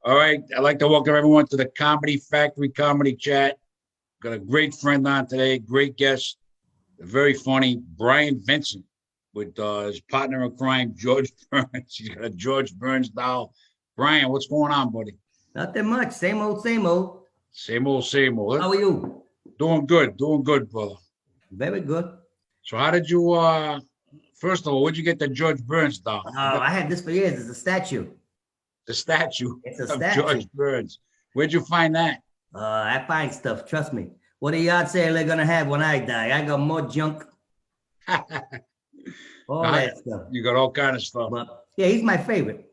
All right. I'd like to welcome everyone to the Comedy Factory Comedy Chat. Got a great friend on today, great guest, very funny Brian Vincent with his partner in crime, George Burns. He's got a George Burns doll. Brian, what's going on, buddy? Nothing much. Same old, same old. Same old, same old. How are you? Doing good, brother. Very good. So how did you, first of all, where'd you get the George Burns doll? Oh, I had this for years. It's a statue. The statue It's a of statue. George Burns. Where'd you find that? I find stuff. Trust me. What do y'all say they're gonna have when I die? I got more junk. All that stuff. You got all kind of stuff. But yeah, he's my favorite.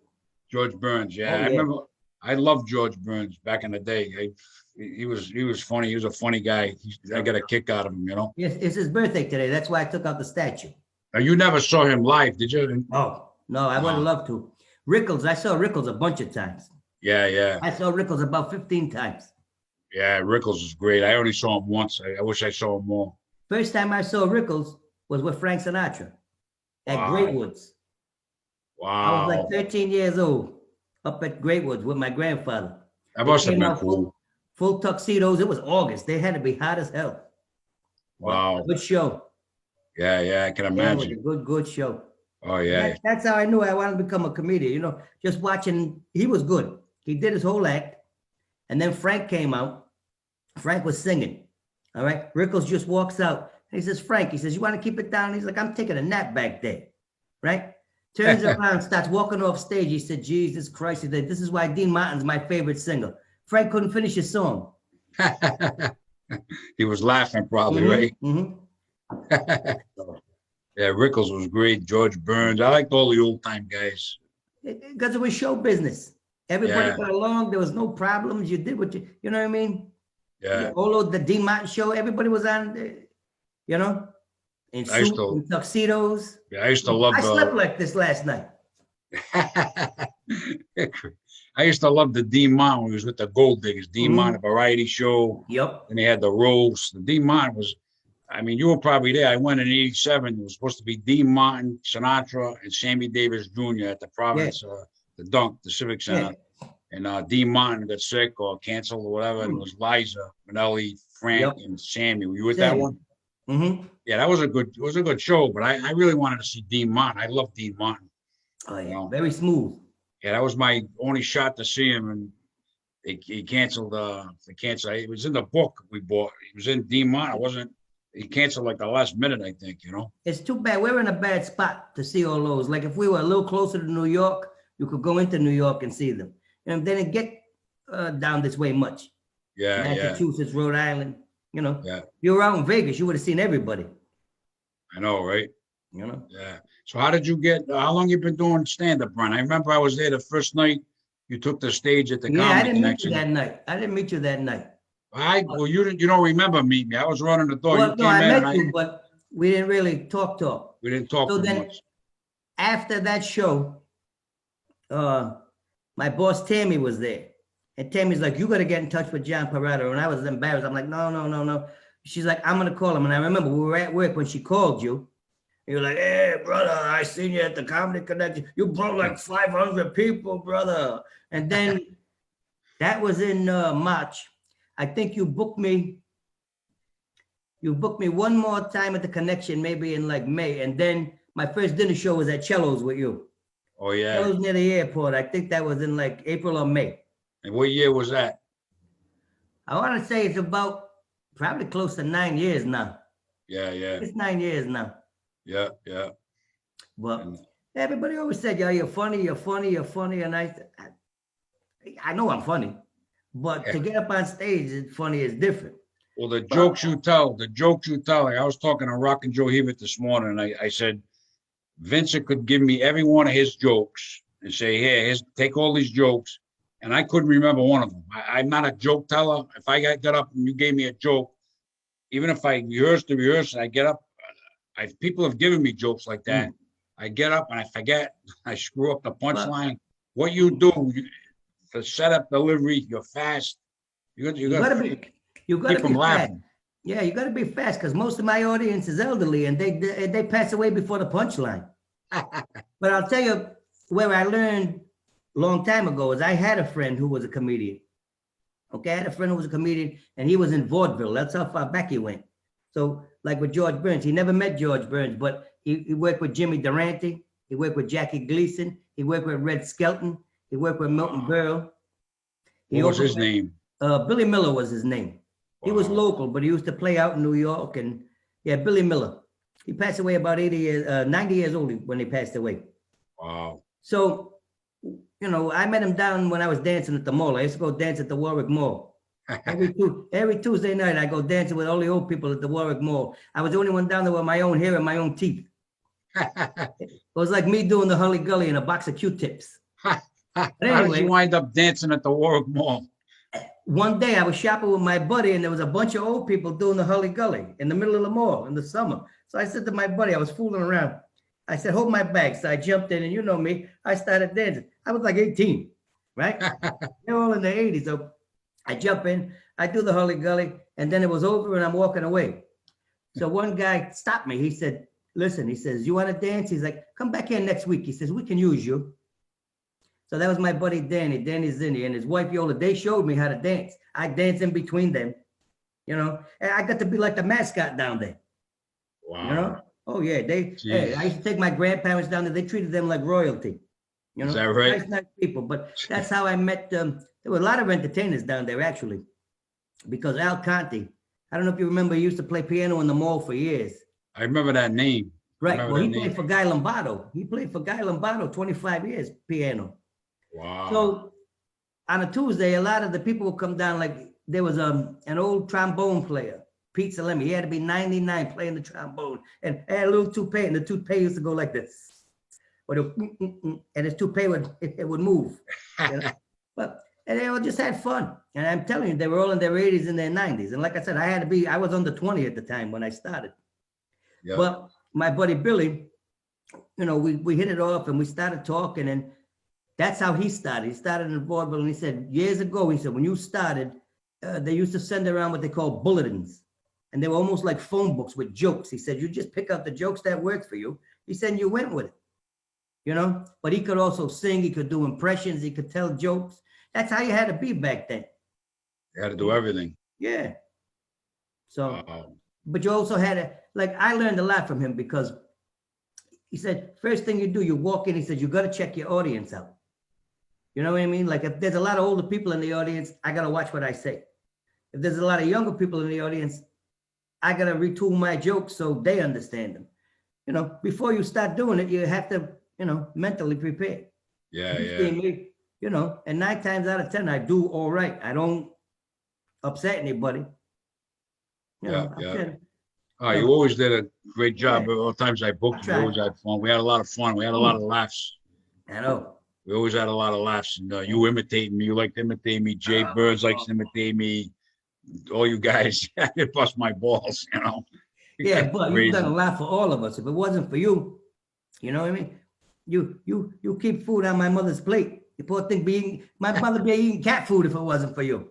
George Burns, yeah. Oh, yeah. I remember. I loved George Burns back in the day. He was funny. He was a funny guy. I got a kick out of him, you know. Yes, it's his birthday today. That's why I took out the statue. Now, you never saw him live, did you? Oh no, I would have loved to. Rickles, I saw Rickles a bunch of times. Yeah. I saw Rickles about 15 times. Yeah, Rickles was great. I only saw him once. I wish I saw him more. First time I saw Rickles was with Frank Sinatra at Wow. Great Woods. I Wow. was like 13 years old up at Great Woods with my grandfather. That must have Came been out cool. Full tuxedos. It was August. They had to be hot as hell. Wow. Good show. Yeah, I can Yeah, it was a imagine. good show. Oh, yeah. That's how I knew I wanted to become a comedian. You know, just watching, he was good. He did his whole act. And then Frank came out. Frank was singing. All right. Rickles just walks out. And he says, Frank, he says, you want to keep it down? He's like, I'm taking a nap back there. Right? Turns around, starts walking off stage. He said, Jesus Christ. He said, this is why Dean Martin's my favorite singer. Frank couldn't finish his song. He was laughing probably, right? Mhm. Yeah, Rickles was great. George Burns. I liked all the old time guys. Because it was show business. Everybody Yeah. got along. There was no problems. You did what you know what I mean? Yeah. All of the Dean Martin show, everybody was on, you know, in I used suits to- and tuxedos. Yeah, I used to love I slept like this last night. I used to love the Dean Martin when he was with the Gold Diggers. Dean Mhm. Martin variety show, Yep. and they had the roast. The Dean Martin was, I mean, you were probably there. I went in '87. It was supposed to be Dean Martin, Sinatra, and Sammy Davis Jr. at the Providence, the Dunk, the Civic Center. And Dean Martin got sick or canceled or whatever. And it was Liza, Minnelli, Frank, Yep. and Sammy. Were you with that Sammy. one? Mm-hmm. Yeah, that was a good show. But I really wanted to see Dean Martin. I love Dean Martin. Oh yeah, Wow. very smooth. Yeah, that was my only shot to see him, and he canceled. It was in the book we bought. He was in Dean Martin. It wasn't. He canceled like the last minute, I think. You know. It's too bad. We're in a bad spot to see all those. Like if we were a little closer to New York, you could go into New York and see them. And they didn't get down this way much. Yeah. Massachusetts, Rhode Island. You know. Yeah. You were out in Vegas, you would have seen everybody. I know, right? You know. Yeah. So how did you get? How long you been doing stand-up, Brian? I remember I was there the first night. You took the stage at the Yeah, I Comedy didn't meet you Connection. that night. I didn't meet you that night. Well, you didn't. You don't remember meeting me. I was running the door. Well, You no, came I in. met you, but we didn't really talk. We didn't talk So too then, much. after that show, my boss Tammy was there, and Tammy's like, "You got to get in touch with John Perrotta." And I was embarrassed. I'm like, "No." She's like, "I'm gonna call him." And I remember we were at work when she called you. You were like, "Hey, brother, I seen you at the Comedy Connection. You brought like 500 people, brother." And then that was in March. I think you booked me. You booked me one more time at the Connection, maybe in like May, and then my first dinner show was at Cello's with you. Oh yeah. Cello's near the airport. I think that was in like April or May. And what year was that? I want to say it's about probably close to 9 years now. Yeah. It's 9 years now. Yeah. But everybody always said, "Yo, you're funny. And I know I'm funny, but to get up on stage, it's funny is different. Well, the jokes you tell. Like I was talking to Rock and Joe Hebert this morning, and I said, Vincent could give me every one of his jokes and say, "Here, take all these jokes," and I couldn't remember one of them. I'm not a joke teller. If I got up and you gave me a joke, even if I rehearsed and I get up, people have given me jokes like that. I get up and I forget. I screw up the punchline. What you do, the setup, delivery, you're fast. You gotta be keep them fast. laughing. Yeah, you got to be fast because most of my audience is elderly and they pass away before the punchline. But I'll tell you where I learned long time ago is I had a friend who was a comedian. Okay, I had a friend who was a comedian, and he was in vaudeville. That's how far back he went. So, like with George Burns, he never met George Burns, but he worked with Jimmy Durante. He worked with Jackie Gleason. He worked with Red Skelton. He worked with Milton Berle. What was his name? Billy Miller was his name. He was local, but he used to play out in New York. And yeah, Billy Miller. He passed away about 90 years old when he passed away. Wow. So, you know, I met him down when I was dancing at the mall. I used to go dance at the Warwick Mall. Every Tuesday night, I go dancing with all the old people at the Warwick Mall. I was the only one down there with my own hair and my own teeth. It was like me doing the Hully Gully in a box of Q-tips. How did you wind up dancing at the Warwick Mall? One day I was shopping with my buddy, and there was a bunch of old people doing the Hully Gully in the middle of the mall in the summer. So I said to my buddy, I was fooling around. I said, hold my bag. So I jumped in, and you know me, I started dancing. I was like 18, right? They're all in their 80s. So I jump in, I do the Hully Gully, and then it was over, and I'm walking away. So one guy stopped me. He said, listen, he says, you want to dance? He's like, come back here next week. He says, we can use you. So that was my buddy Danny Zinni, and his wife Yola. They showed me how to dance. I danced in between them, you know, and I got to be like the mascot down there. Wow. You know? Oh yeah, hey, I used to take my grandparents down there. They treated them like royalty. You know, is that right? Nice people. But that's how I met them. There were a lot of entertainers down there actually, because Al Conti. I don't know if you remember. He used to play piano in the mall for years. I remember that name. Right. Well, he played for Guy Lombardo. He played for Guy Lombardo 25 years piano. Wow. So on a Tuesday, a lot of the people would come down. Like there was an old trombone player, Pete Salemi. He had to be 99 playing the trombone, and had a little toupee, and the toupee used to go like this. Or and his toupee would move. You know? And they all just had fun. And I'm telling you, they were all in their 80s and their 90s. And like I said, I was under 20 at the time when I started. Yep. But my buddy Billy, you know, we hit it off and we started talking, and that's how he started. He started in vaudeville, and he said, years ago, he said, when you started, they used to send around what they call bulletins. And they were almost like phone books with jokes. He said, you just pick out the jokes that worked for you. He said, you went with it, you know? But he could also sing. He could do impressions. He could tell jokes. That's how you had to be back then. You had to do everything. Yeah. So, but you also had to, like, I learned a lot from him, because he said, first thing you do, you walk in, he said, you got to check your audience out. You know what I mean? Like if there's a lot of older people in the audience, I got to watch what I say. If there's a lot of younger people in the audience, I got to retool my jokes so they understand them. You know, before you start doing it, you have to, you know, mentally prepare. Yeah, Me, you know, and 9 times out of 10, I do all right. I don't upset anybody. You know, Oh, you always did a great job. All the times I booked you, we always had fun. We had a lot of fun. We had a lot of laughs. I know. We always had a lot of laughs. And you imitating me. You like to imitate me. Jay Birds likes to imitate me. All you guys, you bust my balls, you know. Yeah, but you've done a lot for all of us. If it wasn't for you, you know what I mean? You keep food on my mother's plate. The poor thing my mother be eating cat food if it wasn't for you.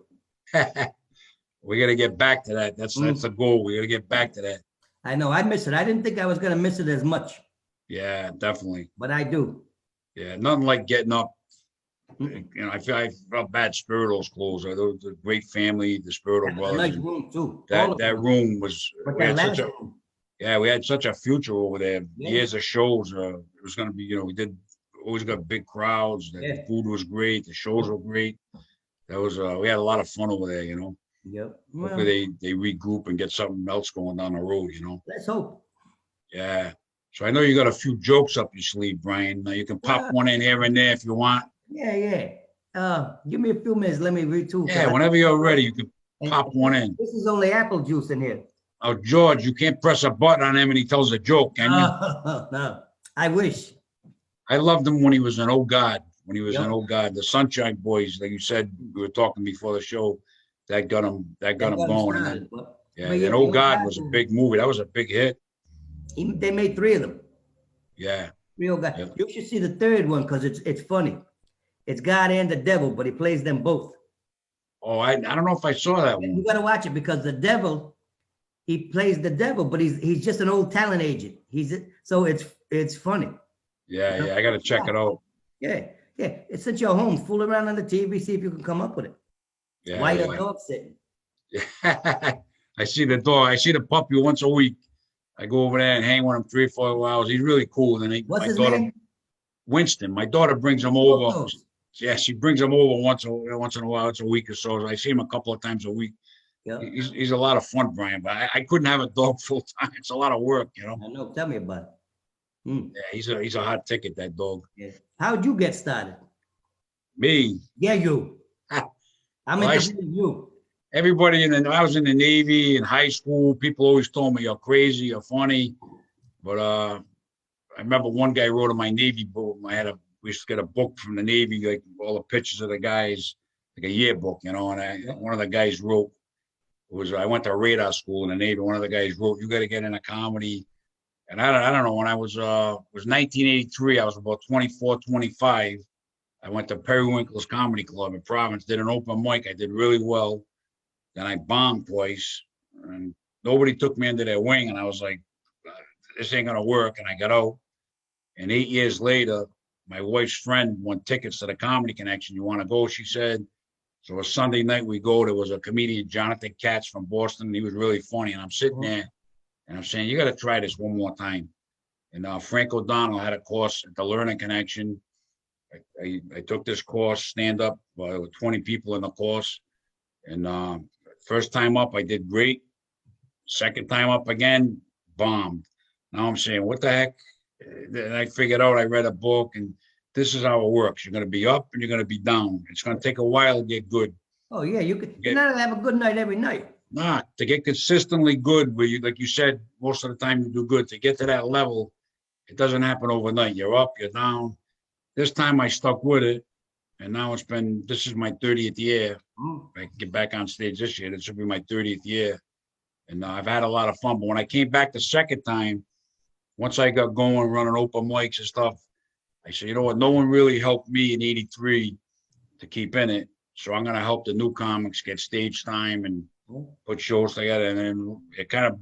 We got to get back to that. That's the goal. We got to get back to that. I know. I miss it. I didn't think I was going to miss it as much. Yeah, definitely. But I do. Yeah, nothing like getting up. You know, I felt bad. Spirituals closed. There was a great family, the Spiritual brothers. A nice room too. That room was. We had such a future over there. Yeah. Years of shows. It was going to be. You know, we always got big crowds. The food was great. The shows were great. That was. We had a lot of fun over there. You know. Yep. Hopefully they regroup and get something else going down the road. You know. Let's hope. Yeah. So I know you got a few jokes up your sleeve, Brian. Now you can pop one in here and there if you want. Yeah. Give me a few minutes. Let me retool. Yeah, whenever you're ready, you can pop one in. This is only apple juice in here. Oh, George, you can't press a button on him and he tells a joke, can you? No, I wish. I loved him when he was an old God. When he was an old God, the Sunshine Boys, like you said, we were talking before the show. That got him going. That Old God was a big movie. That was a big hit. They made 3 of them. Yeah. Real guy. Yep. You should see the 3rd one because it's funny. It's God and the devil, but he plays them both. Oh, I don't know if I saw that one. You got to watch it because the devil, he plays the devil, but he's just an old talent agent. So it's funny. Yeah, I got to check it out. Yeah, Yeah, since you're home, fool around on the TV, see if you can come up with it. Yeah, Why yeah. your dog sitting? I see the dog. I see the puppy once a week. I go over there and hang with him 3 or 4 hours. He's really cool. And What's my his daughter, name? Winston, my daughter brings him Both over. those. Yeah, she brings him over once in a while. It's a week or so. I see him a couple of times a week. Yeah, He's a lot of fun, Brian. But I couldn't have a dog full time. It's a lot of work, you know. I know. Tell me about it. Hmm. Yeah, he's a hot ticket, that dog. Yeah. How'd you get started? Me. Yeah, you. I'm Well, interviewing you. everybody I was in the Navy in high school. People always told me you're crazy, you're funny. But I remember one guy wrote in my Navy book. We used to get a book from the Navy, like all the pictures of the guys, like a yearbook, you know. And one of the guys wrote, I went to radar school in the Navy. One of the guys wrote, "You got to get into comedy." And I don't know, when I was, it was 1983. I was about 24, 25. I went to Periwinkle's Comedy Club in Providence, did an open mic. I did really well. Then I bombed twice, and nobody took me under their wing. And I was like, this ain't gonna work. And I got out. And 8 years later, my wife's friend won tickets to the Comedy Connection. You want to go? She said. So a Sunday night we go. There was a comedian, Jonathan Katz from Boston. And he was really funny. And I'm sitting there, and I'm saying, you got to try this one more time. And Frank O'Donnell had a course at the Learning Connection. I took this course, stand up, with 20 people in the course. And first time up, I did great. Second time up again, bombed. Now I'm saying, what the heck? And I figured out, I read a book, and this is how it works. You're going to be up and you're going to be down. It's going to take a while to get good. Oh, yeah, you're not have a good night every night. Nah, to get consistently good, where you, like you said, most of the time you do good. To get to that level, it doesn't happen overnight. You're up, you're down. This time I stuck with it, and now this is my 30th year. I get back on stage this year. This will be my 30th year. And I've had a lot of fun. But when I came back the second time, once I got going, running open mics and stuff, I said, you know what? No one really helped me in '83 to keep in it. So I'm going to help the new comics get stage time and put shows together. And then it kind of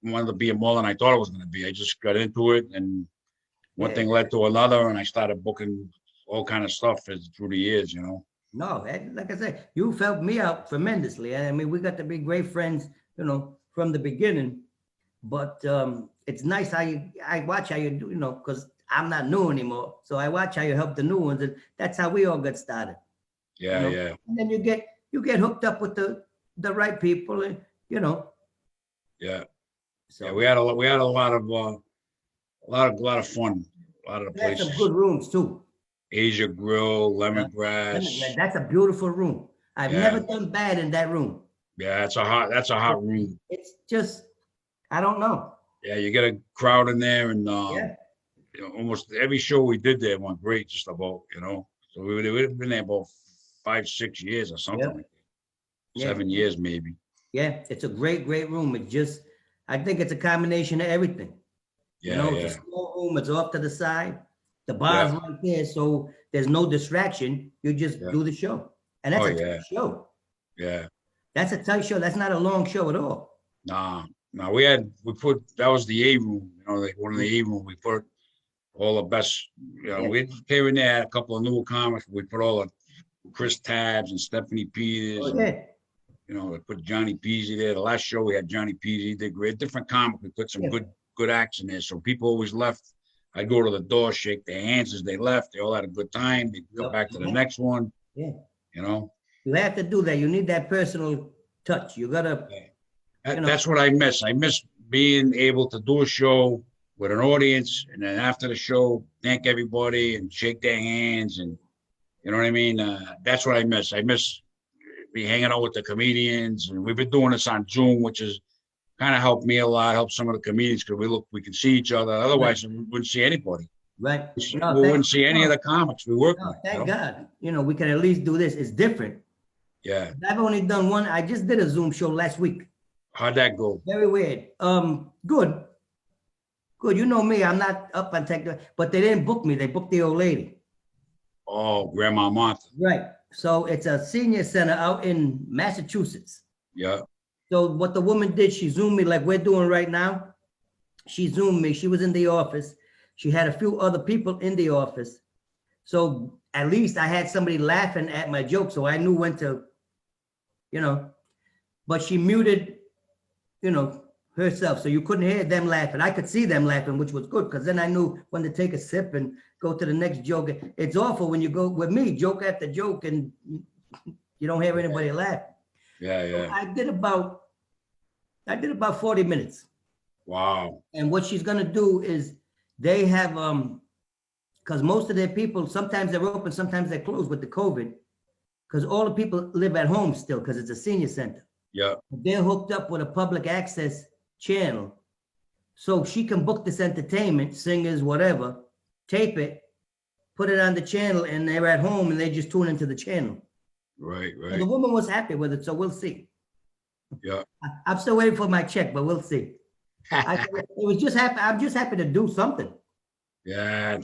wanted to be more than I thought it was going to be. I just got into it, and one thing led to another, and I started booking all kind of stuff through the years, you know. No, like I said, you've helped me out tremendously. I mean, we got to be great friends, you know, from the beginning. But it's nice I watch how you do, you know, because I'm not new anymore. So I watch how you help the new ones, and that's how we all got started. Yeah, you know? yeah. And then you get hooked up with the right people, and you know. Yeah. So yeah, we had a lot of fun. A lot of the places. Some good rooms too. Asia Grill, Lemongrass. That's a beautiful room. I've never done bad in that room. Yeah, that's a hot room. It's just, I don't know. Yeah, you get a crowd in there, and you know, almost every show we did there went great, just about, you know. So we've been there about 5-6 years or something like that. 7 years maybe. Yeah, it's a great room. It just, I think it's a combination of everything. Yeah, you know, it's a small room, it's off to the side. The bar's right there, so there's no distraction. You just do the show. And that's a tight show. Yeah. That's a tight show. That's not a long show at all. Nah, that was the A room, you know, like one of the A room. We put all the best, you know, we came in there, had a couple of new comics. We put all the Chris Tabbs and Stephanie Peters. And, you know, we put Johnny Peasy there. The last show we had Johnny Peasy. He did great. Different comic. We put some good acts in there. So people always left. I'd go to the door, shake their hands as they left. They all had a good time. They'd go back to the next one. Yeah. You know? You have to do that. You need that personal touch. You gotta. That's what I miss. I miss being able to do a show with an audience, and then after the show, thank everybody and shake their hands, and you know what I mean. That's what I miss. I miss be hanging out with the comedians, and we've been doing this on Zoom, which is kind of helped me a lot, helped some of the comedians, because we can see each other. Otherwise, we wouldn't see anybody. Right. We wouldn't see any of the comics we work with. Thank God. You know, we can at least do this. It's different. Yeah. I've only done one. I just did a Zoom show last week. How'd that go? Very weird. Good. Good. You know me, I'm not up on tech, but they didn't book me. They booked the old lady. Oh, Grandma Martha. Right. So it's a senior center out in Massachusetts. Yeah. So what the woman did, she Zoomed me like we're doing right now. She Zoomed me. She was in the office. She had a few other people in the office. So at least I had somebody laughing at my joke, so I knew when to, you know. But she muted, you know, herself, so you couldn't hear them laughing. I could see them laughing, which was good, because then I knew when to take a sip and go to the next joke. It's awful when you go with me, joke after joke, and you don't hear anybody laugh. Yeah, So yeah. I did about 40 minutes. Wow. And what she's gonna do is they have because most of their people, sometimes they're open, sometimes they're closed with the COVID, because all the people live at home still, because it's a senior center. Yeah. They're hooked up with a public access channel, so she can book this entertainment, singers, whatever, tape it, put it on the channel, and they're at home and they just tune into the channel. Right, So right. the woman was happy with it, so we'll see. Yeah. I'm still waiting for my check, but we'll see. I'm just happy to do something. Yeah,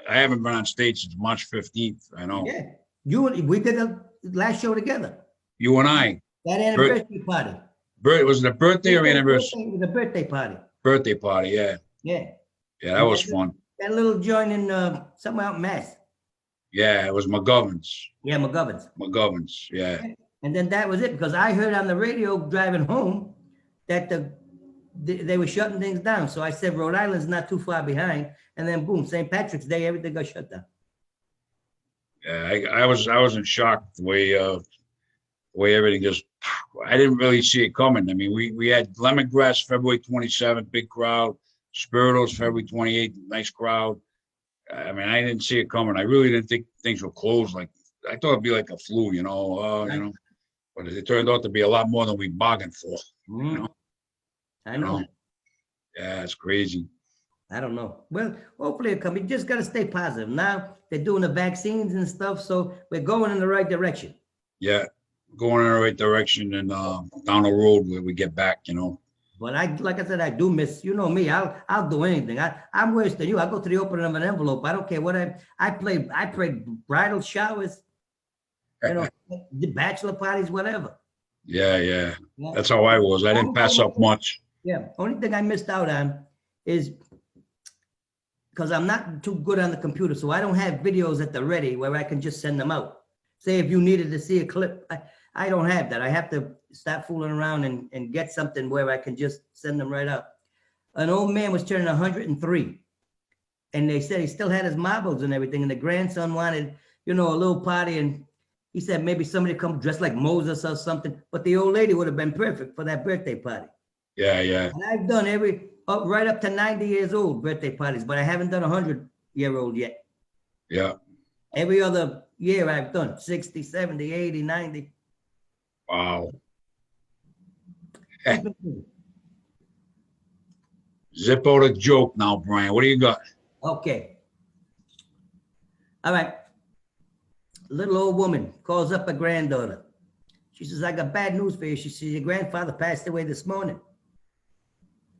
I haven't been on stage since March 15th. I know. Yeah, we did the last show together. You and I. That anniversary party. Was it a birthday or anniversary? It was a birthday party. Birthday party, yeah. Yeah. Yeah, that was fun. That little joint in somewhere out in Mass. Yeah, it was McGovern's. Yeah, McGovern's. Yeah. And then that was it, because I heard on the radio driving home that they were shutting things down. So I said, Rhode Island's not too far behind. And then boom, St. Patrick's Day, everything got shut down. Yeah, I was in shock the way everything just. I didn't really see it coming. I mean, we had Lemongrass February 27th, big crowd. Spiritos February 28th, nice crowd. I mean, I didn't see it coming. I really didn't think things would close. Like, I thought it'd be like a flu, you know. But it turned out to be a lot more than we bargained for. Mm. You know? I know. Yeah, it's crazy. I don't know. Well, hopefully it'll come. You just got to stay positive. Now they're doing the vaccines and stuff, so we're going in the right direction. Yeah, going in the right direction and down the road where we get back, you know. But like I said, I do miss, you know me, I'll do anything. I'm worse than you. I go to the opening of an envelope. I don't care what I played bridal showers, you know, the bachelor parties, whatever. Yeah. That's how I was. I didn't pass up much. Yeah. Only thing I missed out on is because I'm not too good on the computer, so I don't have videos at the ready where I can just send them out. Say if you needed to see a clip, I don't have that. I have to stop fooling around and get something where I can just send them right out. An old man was turning 103, and they said he still had his marbles and everything, and the grandson wanted, you know, a little party, and he said maybe somebody come dressed like Moses or something, but the old lady would have been perfect for that birthday party. Yeah. And I've done right up to 90 years old birthday parties, but I haven't done 100-year-old yet. Yeah. Every other year I've done 60, 70, 80, 90. Wow. Zip out a joke now, Brian. What do you got? Okay. All right. Little old woman calls up her granddaughter. She says, I got bad news for you. She says, your grandfather passed away this morning.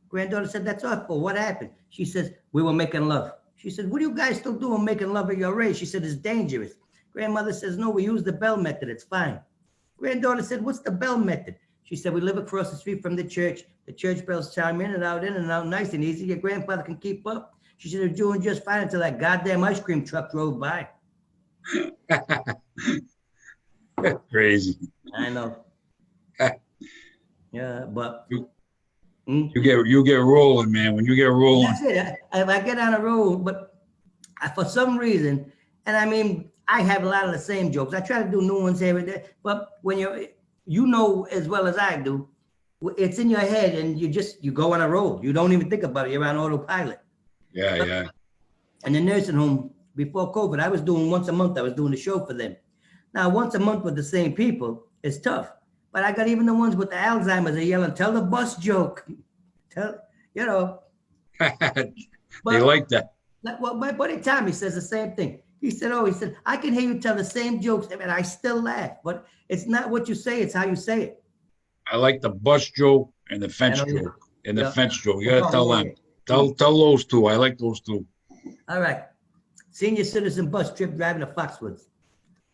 Granddaughter said, that's awful. What happened? She says, we were making love. She said, what are you guys still doing making love at your age? She said, it's dangerous. Grandmother says, no, we use the bell method. It's fine. Granddaughter said, what's the bell method? She said, we live across the street from the church. The church bells chime in and out, nice and easy. Your grandfather can keep up. She said, they're doing just fine until that goddamn ice cream truck drove by. Crazy. I know. Yeah, but you get rolling, man. When you get rolling, that's it. If I get on a roll, but for some reason, and I mean, I have a lot of the same jokes. I try to do new ones every day, but when you know as well as I do, it's in your head and you go on a roll. You don't even think about it. You're on autopilot. Yeah. And the nursing home before COVID, I was doing once a month. I was doing a show for them. Now, once a month with the same people is tough. But I got even the ones with the Alzheimer's. They're yelling, tell the bus joke. They like that. Well, my buddy Tommy says the same thing. He said, I can hear you tell the same jokes, and I still laugh. But it's not what you say, it's how you say it. I like the bus joke and the fence joke. And the fence joke. You gotta tell them. Tell those two. I like those two. All right. Senior citizen bus trip driving to Foxwoods.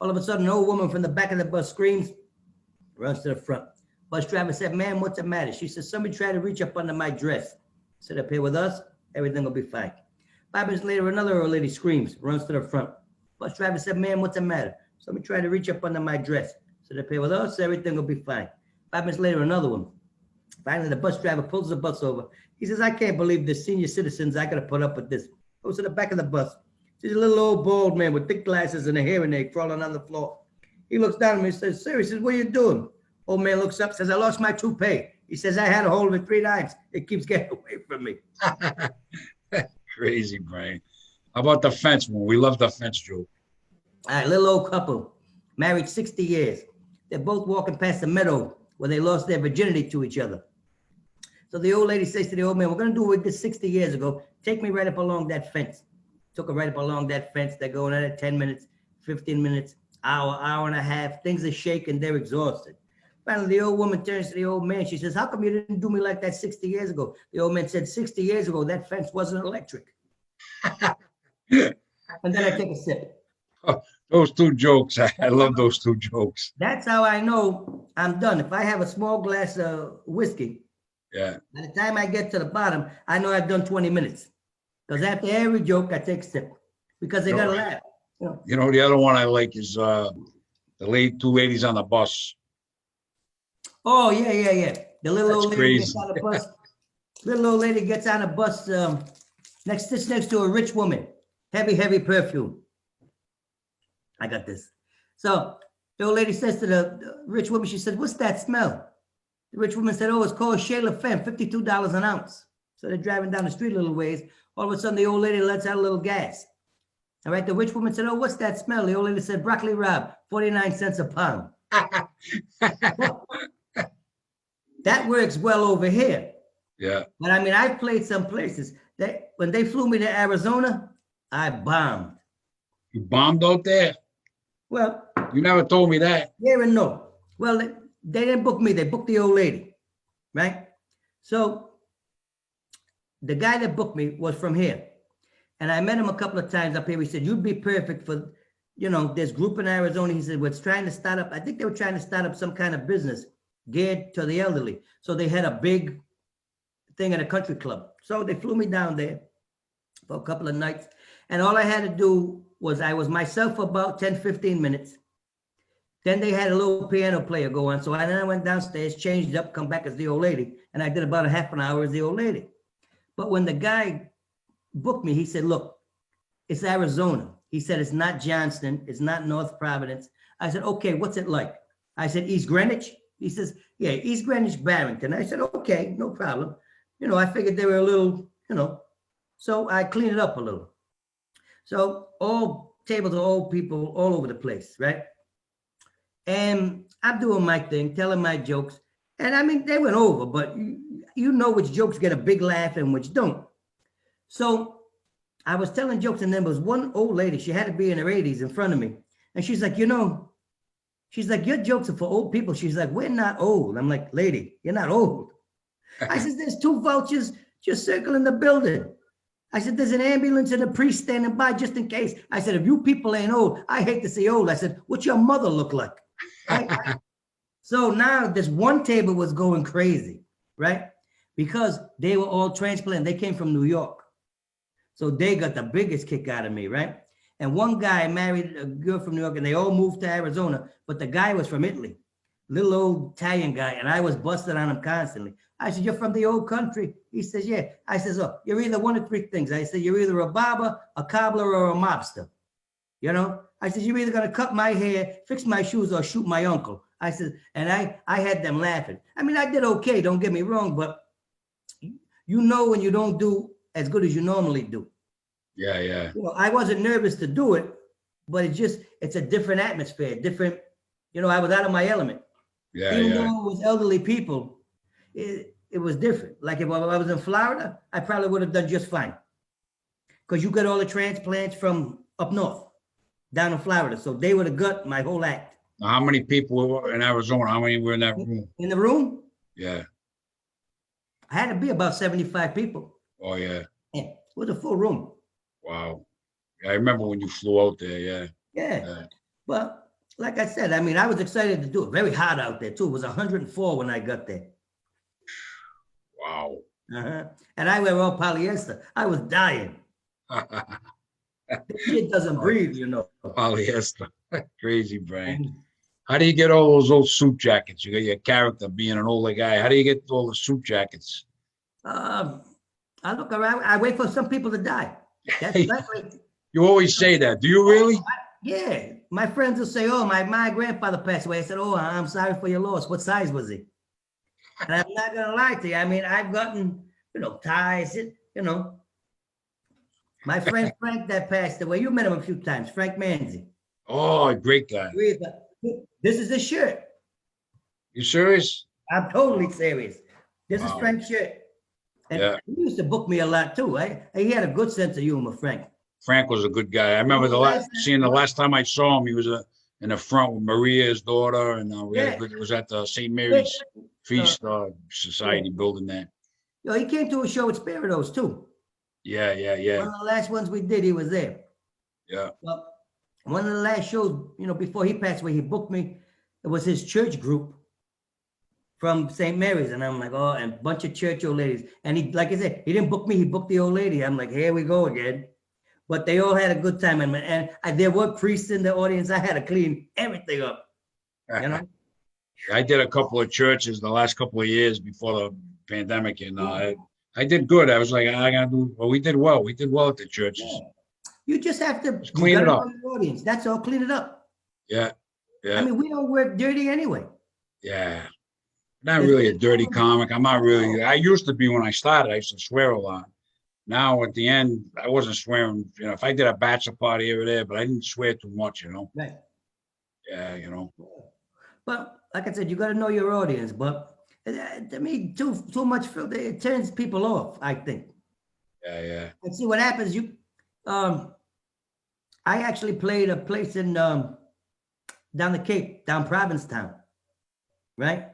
All of a sudden, an old woman from the back of the bus screams, runs to the front. Bus driver said, ma'am, what's the matter? She said, somebody tried to reach up under my dress. Sit up here with us, everything will be fine. 5 minutes later, another old lady screams, runs to the front. Bus driver said, "Man, what's the matter?" Somebody tried to reach up under my dress. So they pay with us, everything will be fine. 5 minutes later, another one. Finally, the bus driver pulls the bus over. He says, "I can't believe the senior citizens, I got to put up with this." Goes to the back of the bus. There's a little old bald man with thick glasses and a hearing aid crawling on the floor. He looks down at me and says, "Sir," he says, "what are you doing?" Old man looks up, says, "I lost my toupee." He says, "I had a hold of it 3 times. It keeps getting away from me." Crazy, Brian. How about the fence one? We love the fence joke. All right, little old couple, married 60 years. They're both walking past the meadow where they lost their virginity to each other. So the old lady says to the old man, "We're going to do what we did 60 years ago. Take me right up along that fence." Took her right up along that fence. They're going at it 10 minutes, 15 minutes, hour and a half. Things are shaking. They're exhausted. Finally, the old woman turns to the old man. She says, "How come you didn't do me like that 60 years ago?" The old man said, 60 years ago, that fence wasn't electric. And then I take a sip. Those 2 jokes. I love those 2 jokes. That's how I know I'm done. If I have a small glass of whiskey, Yeah. by the time I get to the bottom, I know I've done 20 minutes. Because after every joke, I take a sip. Because they got to laugh. You know, the other one I like is the 2 ladies on the bus. Oh, yeah. The little old lady gets crazy. on the bus. Little old lady gets on a bus next to a rich woman. Heavy perfume. I got this. So the old lady says to the rich woman, she said, "What's that smell?" The rich woman said, "Oh, it's called Chez La Femme, $52 an ounce." So they're driving down the street a little ways. All of a sudden, the old lady lets out a little gas. All right, the rich woman said, "Oh, what's that smell?" The old lady said, "Broccoli rabe, 49 cents a pound." That works well over here. Yeah. But I mean, I've played some places that when they flew me to Arizona, I bombed. You bombed out there? Well, You never told me that. yeah and no. Well, they didn't book me. They booked the old lady, right? So the guy that booked me was from here. And I met him a couple of times up here. He said, "You'd be perfect for, this group in Arizona." He said, "We're trying to start up." I think they were trying to start up some kind of business geared to the elderly. So they had a big thing at a country club. So they flew me down there for a couple of nights. And all I had to do was I was myself for about 10, 15 minutes. Then they had a little piano player go on. So then I went downstairs, changed up, come back as the old lady. And I did about a half an hour as the old lady. But when the guy booked me, he said, "Look, it's Arizona." He said, "It's not Johnston. It's not North Providence." I said, "Okay, what's it like?" I said, "East Greenwich?" He says, "Yeah, East Greenwich, Barrington." I said, "Okay, no problem." I figured they were a little, so I cleaned it up a little. So all tables of old people all over the place, right? And I'm doing my thing, telling my jokes. And I mean, they went over, but you know which jokes get a big laugh and which don't. So I was telling jokes, and there was one old lady, she had to be in her 80s in front of me. And she's like, she's like, "Your jokes are for old people." She's like, "We're not old." I'm like, "Lady, you're not old." I said, "There's 2 vultures just circling the building." I said, "There's an ambulance and a priest standing by just in case." I said, "If you people ain't old, I hate to see old." I said, "What's your mother look like?" Right? So now this one table was going crazy, right? Because they were all transplanted. They came from New York. So they got the biggest kick out of me, right? And one guy married a girl from New York, and they all moved to Arizona, but the guy was from Italy, little old Italian guy, and I was busted on him constantly. I said, "You're from the old country?" He says, "Yeah." I says, "Oh, you're either one of 3 things." I said, "You're either a barber, a cobbler, or a mobster." I said, "You're either going to cut my hair, fix my shoes, or shoot my uncle." I said, and I had them laughing. I mean, I did okay, don't get me wrong, but when you don't do as good as you normally do. Yeah. I wasn't nervous to do it, but it's a different atmosphere, different, I was out of my element. Yeah. Even though it was elderly people, it was different. Like if I was in Florida, I probably would have done just fine. Because you got all the transplants from up north, down in Florida. So they would have got my whole act. Now, how many people were in Arizona? How many were in that room? In the room? Yeah. I had to be about 75 people. Oh, yeah. Yeah, it was a full room. Wow. Yeah, I remember when you flew out there. Yeah. Yeah. But like I said, I mean, I was excited to do it. Very hot out there, too. It was 104 when I got there. Wow. And I wear all polyester. I was dying. This shit doesn't breathe, you know. Polyester. Crazy, Brian. And, How do you get all those old suit jackets? You got your character being an older guy. How do you get all the suit jackets? I look around. I wait for some people to die. That's frankly. You always say that. Do you really? Yeah, my friends will say, "Oh, my grandfather passed away." I said, "Oh, I'm sorry for your loss. What size was he?" And I'm not gonna lie to you. I mean, I've gotten, ties. My friend Frank that passed away. You met him a few times, Frank Manzi. Oh, great guy. This is his shirt. You serious? I'm totally serious. This is Wow. Frank's shirt. And Yeah. he used to book me a lot too. He had a good sense of humor, Frank. Frank was a good guy. I remember the last time I saw him, he was in the front with Maria, his daughter, and it was at the St. Mary's Feast Society building there. He came to a show with Spiritos too. Yeah. One of the last ones we did, he was there. Yeah. Well, one of the last shows, before he passed away, he booked me. It was his church group from St. Mary's. And I'm like, oh, and a bunch of church old ladies. And he, like I said, he didn't book me, he booked the old lady. I'm like, here we go again. But they all had a good time. And there were priests in the audience. I had to clean everything up. I did a couple of churches the last couple of years before the pandemic. And I did good. I was like, I got to do, well, we did well. We did well at the churches. Yeah. You just have to clean it up. Your audience. That's all. Clean it up. Yeah. I mean, we don't work dirty anyway. Yeah. Not really a dirty comic. I'm not really. I used to be when I started. I used to swear a lot. Now at the end, I wasn't swearing. If I did a bachelor party here or there, but I didn't swear too much. Right. Yeah. But like I said, you got to know your audience. But to me, too much filter, it turns people off, I think. Yeah. And see what happens. I actually played a place in down the Cape, down Provincetown, right?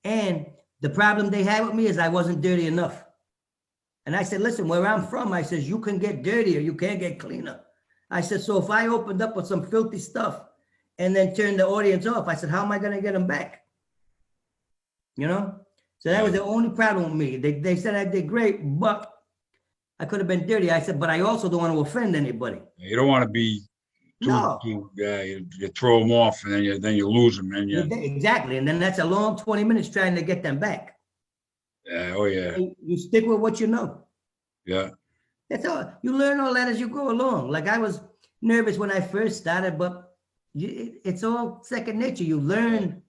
And the problem they had with me is I wasn't dirty enough. And I said, listen, where I'm from, I says, you can get dirtier, you can't get cleaner. I said, so if I opened up with some filthy stuff and then turned the audience off, I said, how am I going to get them back? So that was the only problem with me. They said I did great, but I could have been dirty. I said, but I also don't want to offend anybody. You don't want to be too you throw them off and then you lose them. And Exactly. And then that's a long 20 minutes trying to get them back. Yeah. Oh, yeah. You stick with what you know. Yeah. That's all. You learn all that as you go along. Like I was nervous when I first started, but it's all second nature. You learn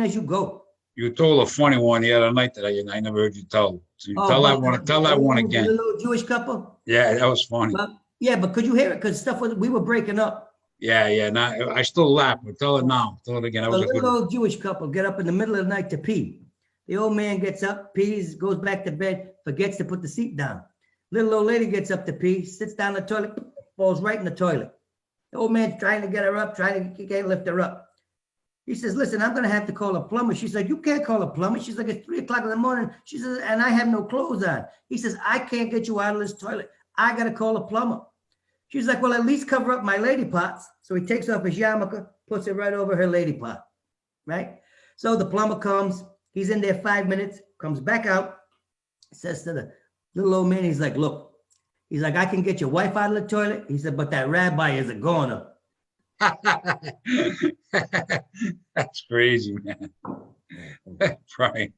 as you go. You told a funny one the other night that I never heard you tell. So tell that one again. The little Jewish couple. Yeah, that was funny. But could you hear it? Because we were breaking up. Yeah. Now I still laugh, but tell it now. Tell it again. That was a good little old Jewish couple get up in the middle of the night to pee. The old man gets up, pees, goes back to bed, forgets to put the seat down. Little old lady gets up to pee, sits down in the toilet, falls right in the toilet. The old man's trying to get her up, he can't lift her up. He says, listen, I'm going to have to call a plumber. She's like, you can't call a plumber. She's like, it's 3 o'clock in the morning. She says, and I have no clothes on. He says, I can't get you out of this toilet. I got to call a plumber. She's like, well, at least cover up my lady parts. So he takes off his yarmulke, puts it right over her lady part, right? So the plumber comes. He's in there 5 minutes, comes back out, says to the little old man, he's like, look, he's like, I can get your wife out of the toilet. He said, but that rabbi is a goner. That's crazy, man. Brian,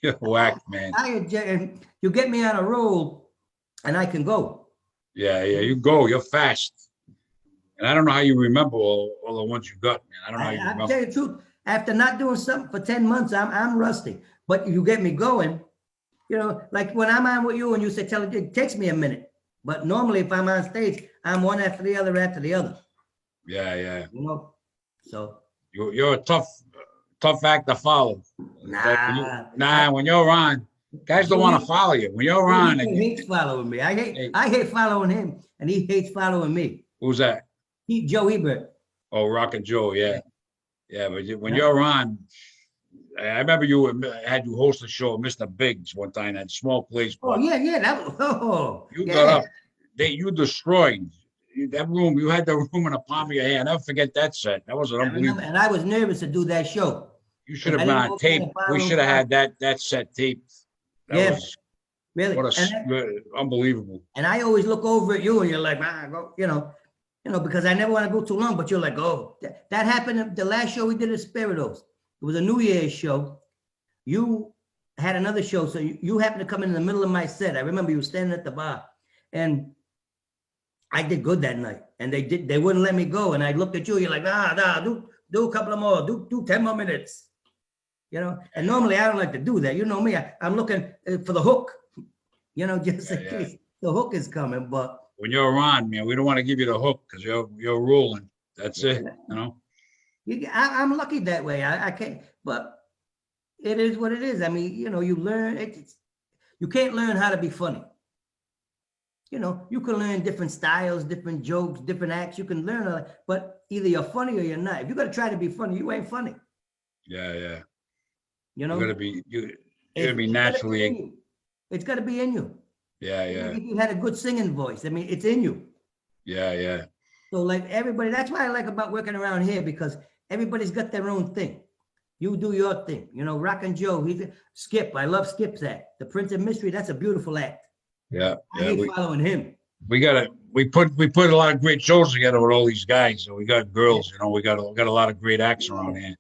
you're whack, man. You get me on a roll and I can go. Yeah, you go. You're fast. And I don't know how you remember all the ones you got, man. I don't know how you remember. I'll tell you the truth. After not doing something for 10 months, I'm rusty. But you get me going. Like when I'm on with you and you say, tell it takes me a minute. But normally if I'm on stage, I'm one after the other. Yeah. So you're a tough act to follow. Nah. When you're on, guys don't want to follow you. When you're on, he hates following me. I hate following him, and he hates following me. Who's that? Joe Ebert. Oh, Rockin' Joe, yeah. But when you're on, I remember you host a show, Mr. Biggs, one time at Small Place. Oh yeah, that was. You got up, you destroyed that room. You had the room in the palm of your hand. I'll never forget that set. That was unbelievable. And I was nervous to do that show. You should have been on tape. We should have had that set taped. Really. What unbelievable. And I always look over at you and you're like, go, because I never want to go too long, but you're like, oh, that happened at the last show we did at Spiritos. It was a New Year's show. You had another show, so you happened to come in the middle of my set. I remember you were standing at the bar, and I did good that night. And they wouldn't let me go. And I looked at you, you're like, nah, do a couple of more, do 10 more minutes. And normally I don't like to do that. You know me, I'm looking for the hook, just in case the hook is coming. But when you're on, man, we don't want to give you the hook because you're rolling. That's it, I'm lucky that way. I can't, but it is what it is. I mean, you learn you can't learn how to be funny. You can learn different styles, different jokes, different acts. You can learn, but either you're funny or you're not. If you got to try to be funny, you ain't funny. Yeah. You gotta be naturally. It's got to be in you. Yeah. If you had a good singing voice, I mean, it's in you. Yeah. So like everybody, that's what I like about working around here, because everybody's got their own thing. You do your thing. Rock and Joe, Skip. I love Skip's act. The Prince of Mystery, that's a beautiful act. Yeah. I hate following him. We put a lot of great shows together with all these guys. So we got girls, we got a lot of great acts around here.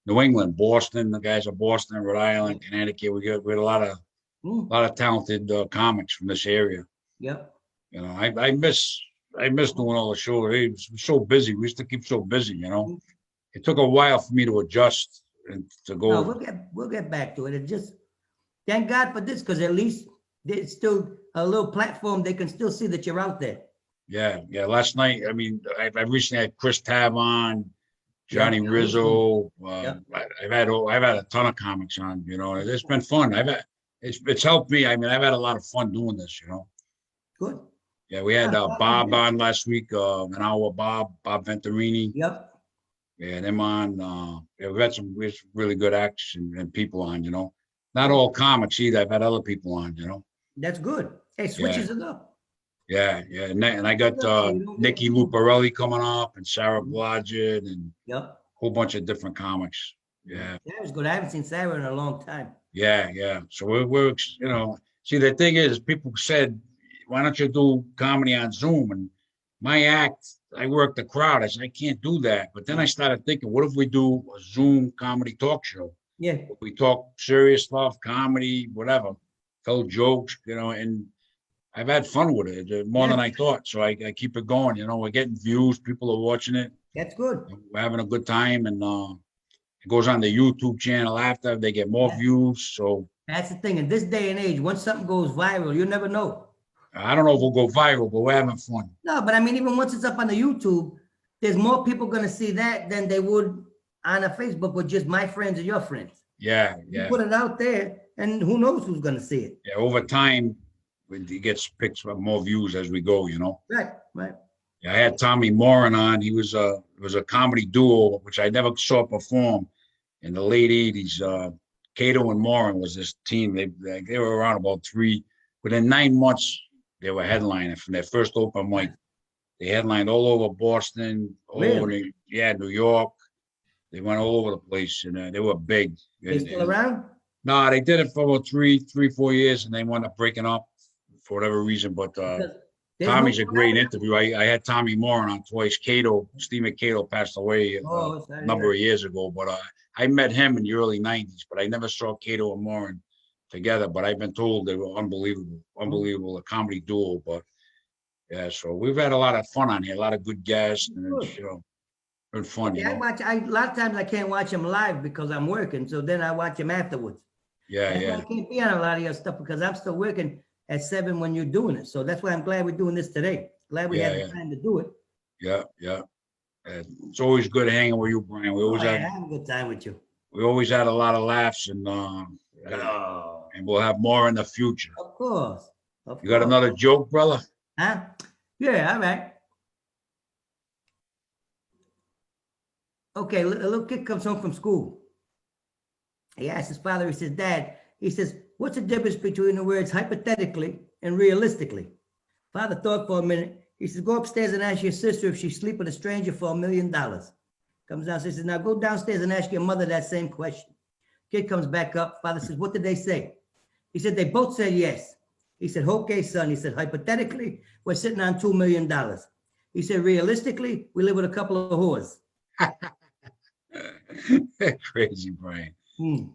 New England, Boston, the guys are Boston, Rhode Island, Connecticut. We got a lot of talented comics from this area. Yep. I miss doing all the shows. It was so busy. We used to keep so busy. It took a while for me to adjust and to go. No, we'll get back to it. It just thank God for this, because at least there's still a little platform. They can still see that you're out there. Yeah. Last night, I mean, I recently had Chris Tav on. Johnny Rizzo. I've had a ton of comics on. It's been fun. It's helped me. I mean, I've had a lot of fun doing this. Good. Yeah, we had Bob on last week. An hour Bob Venturini. Yep. Yeah, them on. We've had some really good acts and people on. Not all comics either. I've had other people on. That's good. Hey, switches it up. Yeah, and I got Nikki Luparelli coming up, and Sarah Blodgett, and a whole bunch of different comics. Yeah, that was good. I haven't seen Sarah in a long time. Yeah. So we're see, the thing is, people said, why don't you do comedy on Zoom? And my act, I work the crowd. I said, I can't do that. But then I started thinking, what if we do a Zoom comedy talk show? Yeah, we talk serious stuff, comedy, whatever, tell jokes, and I've had fun with it more than I thought. So I keep it going. We're getting views. People are watching it. That's good. We're having a good time. And it goes on the YouTube channel after. They get more views. So that's the thing. In this day and age, once something goes viral, you never know. I don't know if we'll go viral, but we're having fun. No, but I mean, even once it's up on the YouTube, there's more people going to see that than they would on a Facebook with just my friends and your friends. Yeah. You put it out there, and who knows who's going to see it. Yeah, over time, it gets picked up more views as we go, Right. Yeah, I had Tommy Moran on. It was a comedy duo, which I never saw perform in the late 80s. Cato and Moran was this team. They were around about within 9 months, they were headlining from their first open mic. They headlined all over Boston, New York. They went all over the place, and they were big. They still around? No, they did it for about 4 years, and they wound up breaking up for whatever reason. But Tommy's a great interview. I had Tommy Moran on twice. Stephen Cato passed away a number of years ago, but I met him in the early 90s, but I never saw Cato and Moran together. But I've been told they were unbelievable, a comedy duo. But yeah, so we've had a lot of fun on here, a lot of good guests, and good fun. Yeah, a lot of times I can't watch them live because I'm working, so then I watch them afterwards. Yeah. I can't be on a lot of your stuff because I'm still working at 7 when you're doing it. So that's why I'm glad we're doing this today. Glad we had the time to do it. Yeah. It's always good hanging with you, Brian. We always have a good time with you. We always had a lot of laughs, and we'll have more in the future. Of course. You got another joke, brother? Huh? Yeah, all right. Okay, a little kid comes home from school. He asks his father, he says, Dad, he says, what's the difference between the words hypothetically and realistically? Father thought for a minute. He says, go upstairs and ask your sister if she's sleeping with a stranger for $1 million. Comes downstairs, says, now go downstairs and ask your mother that same question. Kid comes back up. Father says, what did they say? He said, they both said yes. He said, okay, son. He said, hypothetically, we're sitting on $2 million. He said, realistically, we live with a couple of whores. Crazy, Brian. Hmm.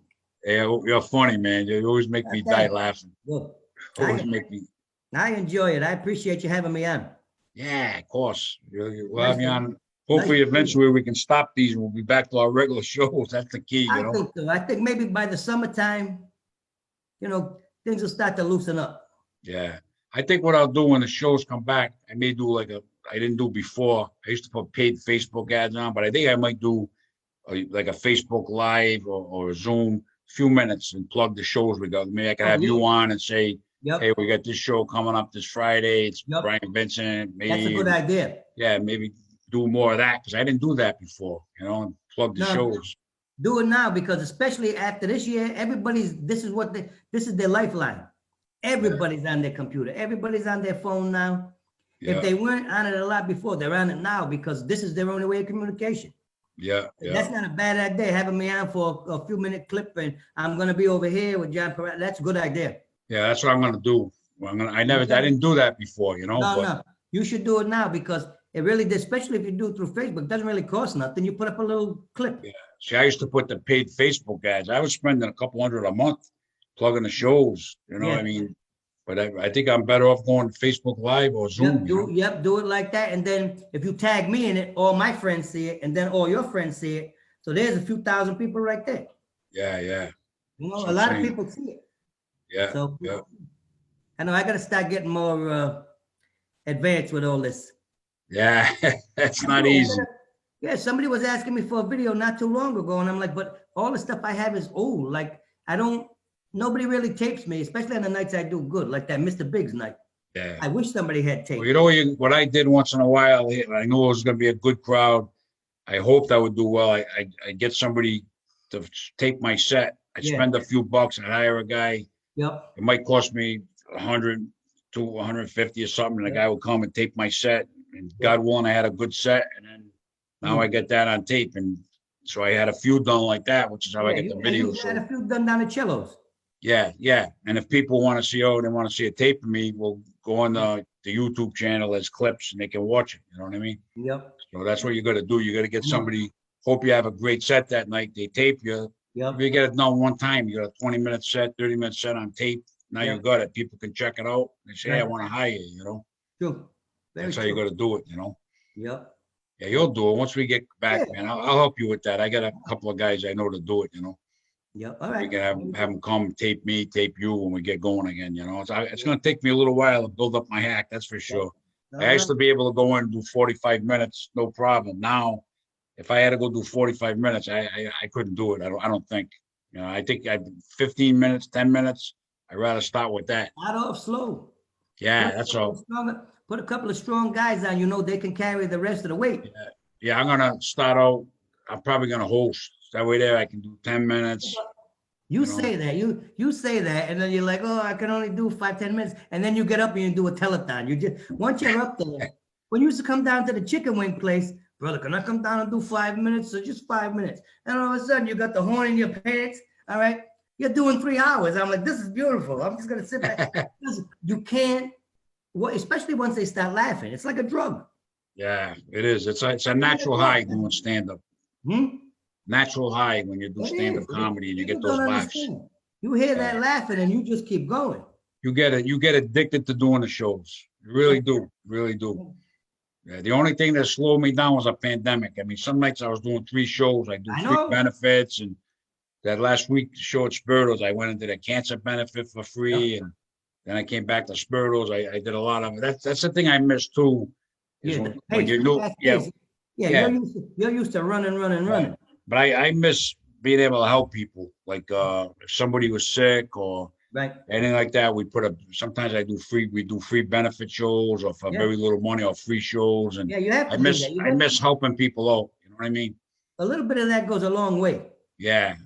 Yeah, you're funny, man. You always make me die laughing. Good. Always make me. I enjoy it. I appreciate you having me on. Yeah, of course. We'll Nice have you to- on. Hopefully, nice to meet eventually, we can stop these and we'll be back to our regular shows. That's the key, you I know. think so. I think maybe by the summertime, things will start to loosen up. Yeah, I think what I'll do when the shows come back, I may do I didn't do before. I used to put paid Facebook ads on, but I think I might do like a Facebook Live or a Zoom, few minutes and plug the shows we got. Maybe I could have you on and say, Yep. hey, we got this show coming up this Friday. It's Yep. Brian Vincent. That's a Maybe, good idea. yeah, maybe do more of that because I didn't do that before, and plug the No. shows. Do it now because especially after this year, this is their lifeline. Everybody's on their computer. Everybody's on their phone now. Yeah, If they weren't on it a lot before, they're on it now because this is their only way of communication. yeah. That's not a bad idea, having me on for a few minute clip and I'm going to be over here with John Perrotta. That's a good idea. Yeah, that's what I'm gonna do. I didn't do that before, No. You should do it now because it really, especially if you do it through Facebook, it doesn't really cost nothing. You put up a little clip. Yeah. See, I used to put the paid Facebook ads. I was spending a couple $100 a month plugging the shows, Yeah. I mean, but I think I'm better off going to Facebook Live or Zoom. Do it like that. And then if you tag me in it, all my friends see it, and then all your friends see it. So there's a few thousand people right there. Yeah. A lot of people see it. Yeah. So yeah. I know I got to start getting more advanced with all this. Yeah, that's not easy. Yeah, somebody was asking me for a video not too long ago, and I'm like, but all the stuff I have is old. Like, nobody really tapes me, especially on the nights I do good, like that Mr. Biggs night. Yeah. I wish somebody had taped. Well, what I did once in a while, I knew it was going to be a good crowd. I hoped I would do well. I get somebody to tape my set. I spend a few bucks and hire a guy. Yep. It might cost me 100 to 150 or something. And the guy would come and tape my set. And God willing, I had a good set. And then now I get that on tape. And so I had a few done like that, which is how I get the video. You had a few done down the cellos. Yeah. And if people want to see, they want to see a tape of me, we'll go on the YouTube channel as clips and they can watch it. You know what I mean? Yep. So that's what you got to do. You got to get somebody, hope you have a great set that night. They tape you. Yep. If you get it done one time, you got a 20-minute set, 30-minute set on tape. Now you got it. People can check it out. They say, hey, I want to hire you, True. That's how you got to do it, Yep. Yeah, you'll do it once we get back, man. I'll help you with that. I got a couple of guys I know to do it, Yep. All right. We can have them come tape me, tape you when we get going again, It's going to take me a little while to build up my hack, that's for sure. I used to be able to go in and do 45 minutes, no problem. Now, if I had to go do 45 minutes, I couldn't do it. I don't think. I think 15 minutes, 10 minutes. I'd rather start with that. Start off slow. Yeah, that's all. Put a couple of strong guys on, they can carry the rest of the weight. Yeah, I'm gonna start out. I'm probably gonna host. That way there I can do 10 minutes. You say that. You say that, and then you're like, oh, I can only do 5-10 minutes. And then you get up and you do a telethon. Once you're up there, when you used to come down to the chicken wing place, brother, can I come down and do 5 minutes or just 5 minutes? And all of a sudden you got the horn in your pants. All right. You're doing 3 hours. I'm like, this is beautiful. I'm just gonna sit back. You can't, especially once they start laughing. It's like a drug. Yeah, it is. It's a natural high doing stand-up. Natural high when you do stand-up comedy and you get those laughs. You hear that laughing and you just keep going. You get addicted to doing the shows. You really do. Really do. Yeah, the only thing that slowed me down was a pandemic. I mean, some nights I was doing 3 shows. I do 3 benefits, and that last week, the show at Spiritos, I went into the cancer benefit for free, and then I came back to Spiritos. I did a lot of it. That's the thing I missed too. When you do, you're used to running. But I miss being able to help people. Like if somebody was sick or anything like that, sometimes we do free benefit shows or for very little money or free shows. And you have to I miss helping people out. You know what I mean? A little bit of that goes a long way. Yeah.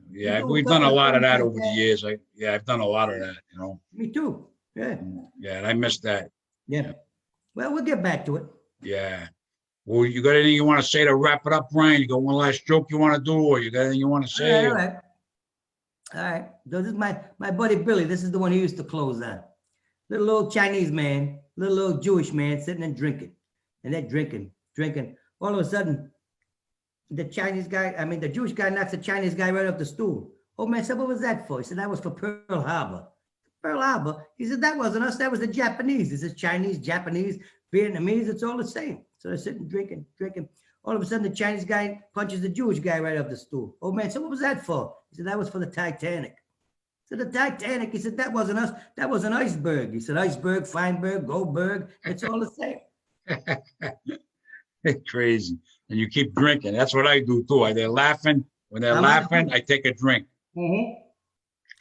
We've done a lot of that over the years. I've done a lot of that, Me too. Yeah. Yeah, and I miss that. Yeah. Well, we'll get back to it. Yeah. Well, you got anything you want to say to wrap it up, Brian? You got one last joke you want to do, or you got anything you want to say? All right. This is my buddy Billy. This is the one he used to close on. little old Chinese man, little old Jewish man sitting and drinking. And they're drinking. All of a sudden, the Jewish guy knocks the Chinese guy right off the stool. Oh man said, what was that for? He said, that was for Pearl Harbor. Pearl Harbor? He said, that wasn't us, that was the Japanese. He says, Chinese, Japanese, Vietnamese, it's all the same. So they're sitting drinking. All of a sudden, the Chinese guy punches the Jewish guy right off the stool. Oh man said, what was that for? He said, that was for the Titanic. So the Titanic, he said, that wasn't us, that was an iceberg. He said, iceberg, Feinberg, Goldberg, it's all the same. Crazy. And you keep drinking. That's what I do too. They're laughing. When they're laughing, I take a drink. Mm-hmm.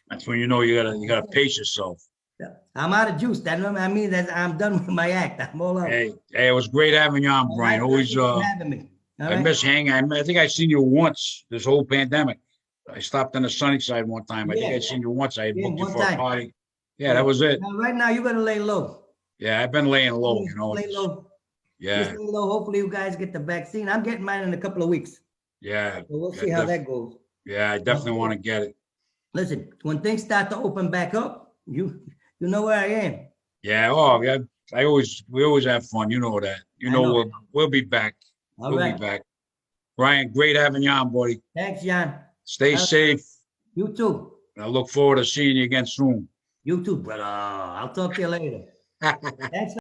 That's when you know you gotta pace yourself. I'm out of juice. That means that I'm done with my act. I'm all out. Hey, it was great having you on, Brian. Always having me. I miss hanging. I think I seen you once this whole pandemic. I stopped on the sunny side one time. I think I seen you once. I booked you for a party. Yeah, that was it. Now, right now, you gotta lay low. Yeah, I've been laying low, you know. Lay low. Yeah. Just lay low. Hopefully, you guys get the vaccine. I'm getting mine in a couple of weeks. Yeah. So we'll see how that goes. Yeah, I definitely want to get it. Listen, when things start to open back up, you know where I am. Yeah. Oh, yeah. We always have fun. You know that. You know. We'll be back. We'll be back. Brian, great having you on, buddy. Thanks, John. Stay safe. You too. I look forward to seeing you again soon. You too, brother. I'll talk to you later. Thanks.